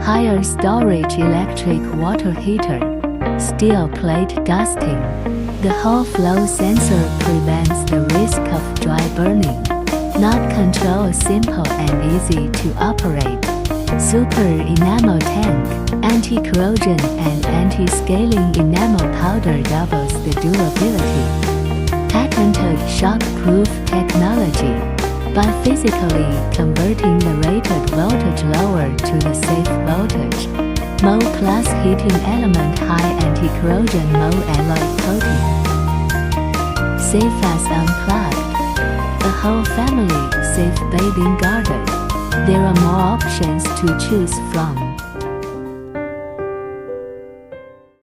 higher storage electric water heater, steel plate dusting. The whole flow sensor prevents the risk of dry burning. Knot control simple and easy to operate. Super enamel tank, anti-corrosion and anti-scaling enamel powder doubles the durability. Patented shock-proof technology. By physically converting the rated voltage lower to the safe voltage. MEA plus heating element high anti-corrosion MEA alloy coating. Safe as unplugged. A whole family safe bathing garden. There are more options to choose from.